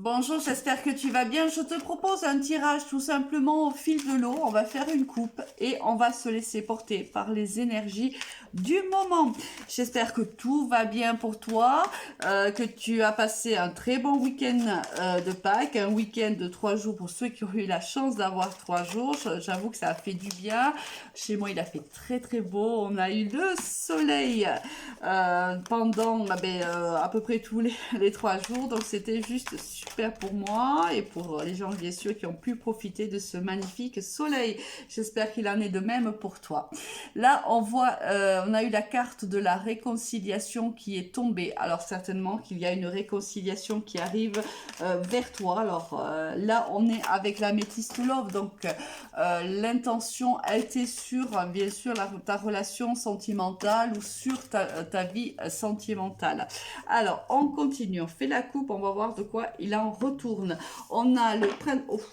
Bonjour, j'espère que tu vas bien. Je te propose un tirage tout simplement au fil de l'eau. On va faire une coupe et on va se laisser porter par les énergies du moment. J'espère que tout va bien pour toi, que tu as passé un très bon week-end de Pâques, un week-end de 3 jours pour ceux qui ont eu la chance d'avoir 3 jours. J'avoue que ça a fait du bien. Chez moi, il a fait très très beau. On a eu le soleil pendant à peu près tous les 3 jours. Donc c'était juste super pour moi et pour les gens bien sûr qui ont pu profiter de ce magnifique soleil. J'espère qu'il en est de même pour toi. Là on voit, on a eu la carte de la réconciliation qui est tombée. Alors certainement qu'il y a une réconciliation qui arrive vers toi. Alors là on est avec la Métisse Love, donc l'intention a été sur bien sûr ta relation sentimentale ou sur ta vie sentimentale. Alors on continue, on fait la coupe, on va voir de quoi il en retourne. On a le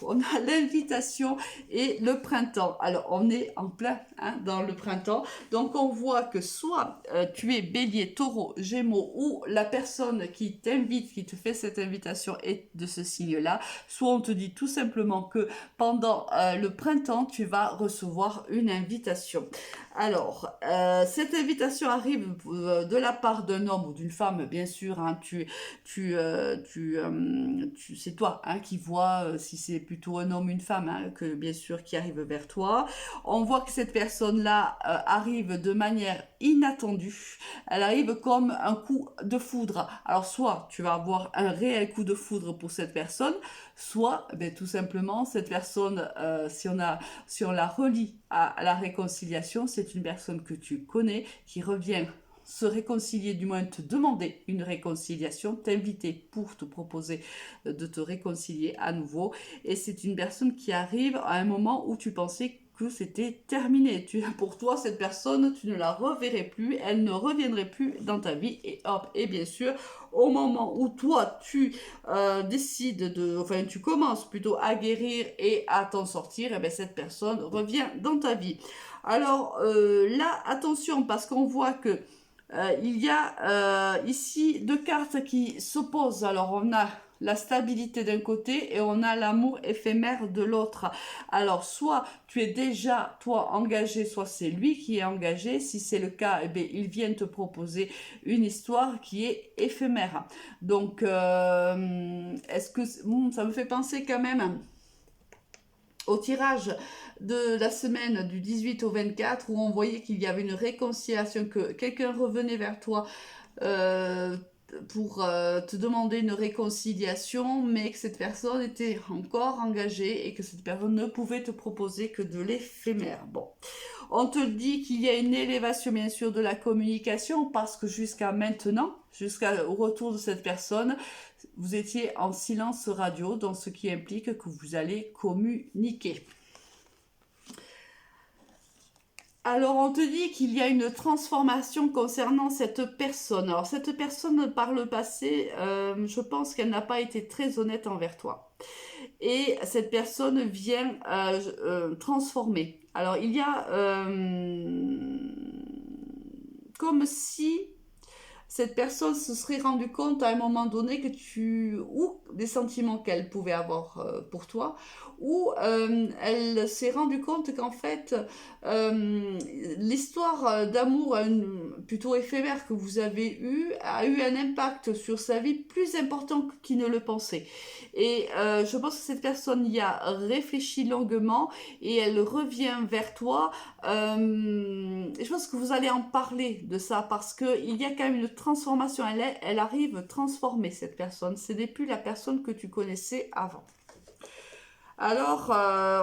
on a l'invitation et le printemps. Alors on est en plein dans le printemps, donc on voit que soit tu es Bélier, Taureau, Gémeaux ou la personne qui t'invite, qui te fait cette invitation est de ce signe-là, soit on te dit tout simplement que pendant le printemps tu vas recevoir une invitation. Alors, cette invitation arrive de la part d'un homme ou d'une femme, bien sûr. C'est toi qui vois si c'est plutôt un homme ou une femme, que bien sûr qui arrive vers toi. On voit que cette personne-là arrive de manière inattendue. Elle arrive comme un coup de foudre. Alors, soit tu vas avoir un réel coup de foudre pour cette personne, soit tout simplement cette personne, si on la relie à la réconciliation, c'est une personne que tu connais qui revient se réconcilier, du moins te demander une réconciliation, t'inviter pour te proposer de te réconcilier à nouveau. Et c'est une personne qui arrive à un moment où tu pensais que c'était terminé. Pour toi, cette personne, tu ne la reverrais plus, elle ne reviendrait plus dans ta vie. Et hop, et bien sûr, au moment où toi, tu décides tu commences plutôt à guérir et à t'en sortir, et bien cette personne revient dans ta vie. Alors là, attention, parce qu'on voit que il y a ici deux cartes qui s'opposent. Alors on a la stabilité d'un côté et on a l'amour éphémère de l'autre. Alors soit tu es déjà toi engagé, soit c'est lui qui est engagé. Si c'est le cas, eh bien, il vient te proposer une histoire qui est éphémère. Donc est-ce que ça me fait penser quand même au tirage de la semaine du 18 au 24 où on voyait qu'il y avait une réconciliation, que quelqu'un revenait vers toi euh, pour te demander une réconciliation, mais que cette personne était encore engagée et que cette personne ne pouvait te proposer que de l'éphémère. Bon, on te dit qu'il y a une élévation bien sûr de la communication parce que jusqu'à maintenant, jusqu'au retour de cette personne, vous étiez en silence radio, donc ce qui implique que vous allez communiquer. Alors on te dit qu'il y a une transformation concernant cette personne. Alors cette personne par le passé, je pense qu'elle n'a pas été très honnête envers toi. Et cette personne vient transformer. Alors il y a comme si cette personne se serait rendue compte à un moment donné ou des sentiments qu'elle pouvait avoir pour toi, ou elle s'est rendue compte qu'en fait l'histoire d'amour plutôt éphémère que vous avez eue a eu un impact sur sa vie plus important qu'il ne le pensait. Et je pense que cette personne y a réfléchi longuement et elle revient vers toi. Je pense que vous allez en parler de ça parce qu'il y a quand même une transformation. Elle arrive transformer cette personne. Ce n'est plus la personne que tu connaissais avant. Alors,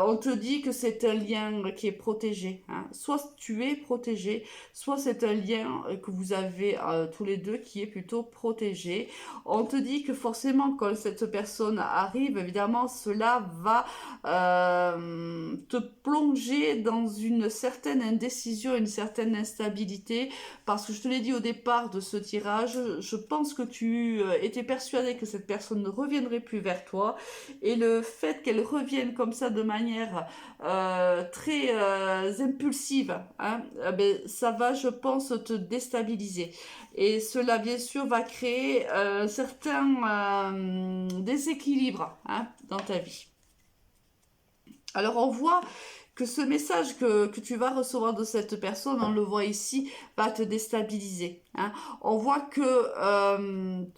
on te dit que c'est un lien qui est protégé. Soit tu es protégé, soit c'est un lien que vous avez tous les deux qui est plutôt protégé. On te dit que forcément, quand cette personne arrive, évidemment, cela va te plonger dans une certaine indécision, une certaine instabilité. Parce que je te l'ai dit au départ de ce tirage, je pense que tu étais persuadé que cette personne ne reviendrait plus vers toi. Et le fait qu'elle revienne reviennent comme ça de manière très impulsive, hein, ben, ça va, je pense, te déstabiliser. Et cela, bien sûr, va créer un certain déséquilibre, hein, dans ta vie. Alors, on voit que ce message que tu vas recevoir de cette personne, on le voit ici, va te déstabiliser, hein. On voit que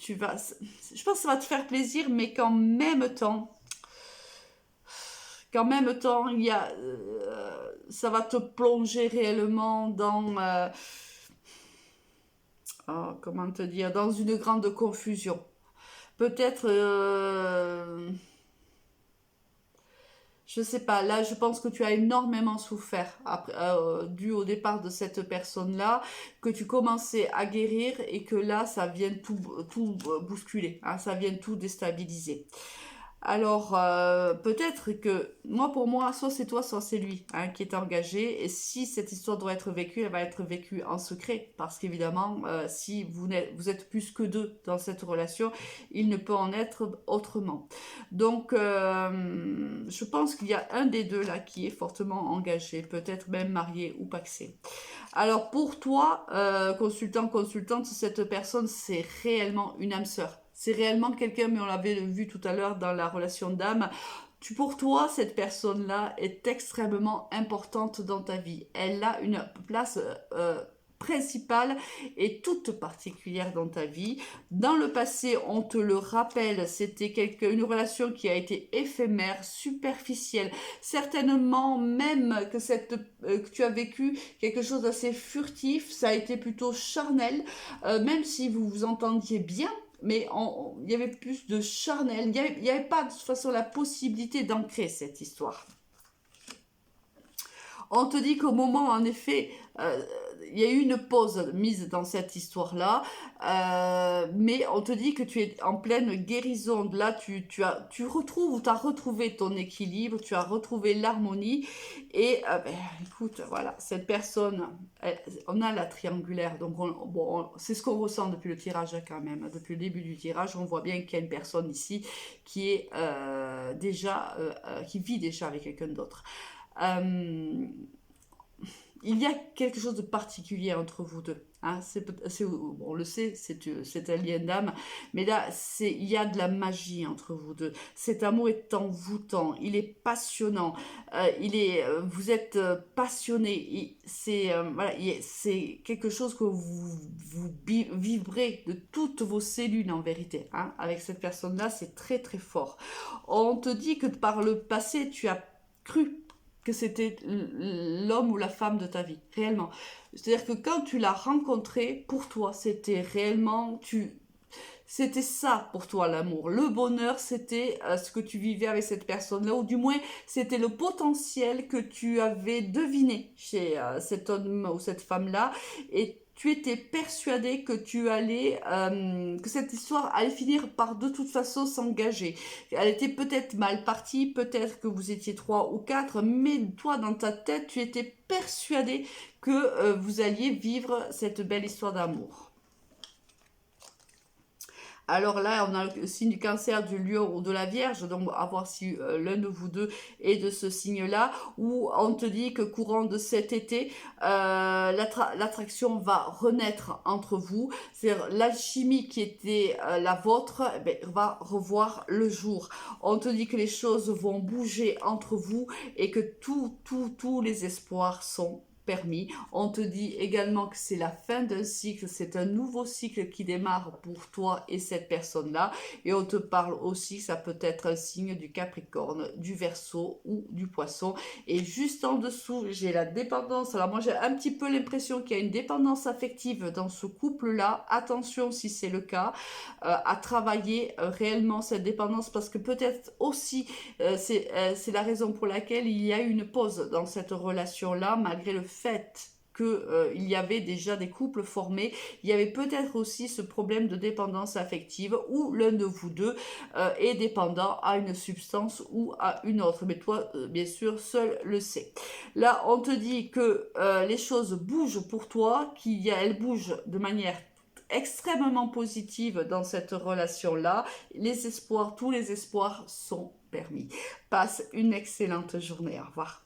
je pense que ça va te faire plaisir, mais qu'en même temps, ça va te plonger réellement dans, comment te dire, dans une grande confusion. Peut-être, je sais pas, là je pense que tu as énormément souffert dû au départ de cette personne-là, que tu commençais à guérir et que là ça vient tout bousculer, hein, ça vient tout déstabiliser. Alors, peut-être que, pour moi, soit c'est toi, soit c'est lui, hein, qui est engagé. Et si cette histoire doit être vécue, elle va être vécue en secret. Parce qu'évidemment, si vous êtes plus que deux dans cette relation, il ne peut en être autrement. Donc, je pense qu'il y a un des deux là qui est fortement engagé, peut-être même marié ou pacsé. Alors, pour toi, consultante, cette personne, c'est réellement une âme sœur. C'est réellement quelqu'un, mais on l'avait vu tout à l'heure dans la relation d'âme. Pour toi, cette personne-là est extrêmement importante dans ta vie. Elle a une place principale et toute particulière dans ta vie. Dans le passé, on te le rappelle, c'était une relation qui a été éphémère, superficielle, certainement même que tu as vécu quelque chose d'assez furtif, ça a été plutôt charnel, même si vous vous entendiez bien. Mais il y avait plus de charnel. Il n'y avait pas de toute façon la possibilité d'ancrer cette histoire. On te dit qu'au moment, en effet, il y a eu une pause mise dans cette histoire-là, mais on te dit que tu es en pleine guérison. Là, tu as retrouvé ton équilibre, tu as retrouvé l'harmonie. Et écoute, voilà, cette personne, on a la triangulaire, donc c'est ce qu'on ressent depuis le tirage quand même. Depuis le début du tirage, on voit bien qu'il y a une personne ici qui est qui vit déjà avec quelqu'un d'autre. Il y a quelque chose de particulier entre vous deux, hein. On le sait, c'est un lien d'âme, mais là, il y a de la magie entre vous deux. Cet amour est envoûtant, il est passionnant, vous êtes passionnés. Voilà, c'est quelque chose que vous vibrez de toutes vos cellules en vérité, hein. Avec cette personne-là, c'est très très fort. On te dit que par le passé, tu as cru que c'était l'homme ou la femme de ta vie, réellement. C'est-à-dire que quand tu l'as rencontré, pour toi, c'était réellement, c'était ça pour toi l'amour. Le bonheur, c'était ce que tu vivais avec cette personne-là, ou du moins, c'était le potentiel que tu avais deviné chez cet homme ou cette femme-là, et tu étais persuadé que que cette histoire allait finir par de toute façon s'engager. Elle était peut-être mal partie, peut-être que vous étiez 3 ou 4, mais toi, dans ta tête, tu étais persuadé que vous alliez vivre cette belle histoire d'amour. Alors là, on a le signe du Cancer, du Lion ou de la Vierge, donc à voir si l'un de vous deux est de ce signe-là, où on te dit que courant de cet été, l'attraction va renaître entre vous, c'est-à-dire l'alchimie qui était la vôtre, va revoir le jour. On te dit que les choses vont bouger entre vous et que tous les espoirs sont permis. On te dit également que c'est la fin d'un cycle, c'est un nouveau cycle qui démarre pour toi et cette personne-là. Et on te parle aussi que ça peut être un signe du Capricorne, du Verseau ou du Poisson. Et juste en dessous, j'ai la dépendance. Alors moi, j'ai un petit peu l'impression qu'il y a une dépendance affective dans ce couple-là. Attention, si c'est le cas, à travailler réellement cette dépendance, parce que peut-être aussi, c'est la raison pour laquelle il y a eu une pause dans cette relation-là, malgré le fait qu'il y avait déjà des couples formés. Il y avait peut-être aussi ce problème de dépendance affective où l'un de vous deux est dépendant à une substance ou à une autre. Mais toi, bien sûr, seul le sais. Là, on te dit que les choses bougent pour toi, elles bougent de manière extrêmement positive dans cette relation-là. Les espoirs, tous les espoirs sont permis. Passe une excellente journée. Au revoir.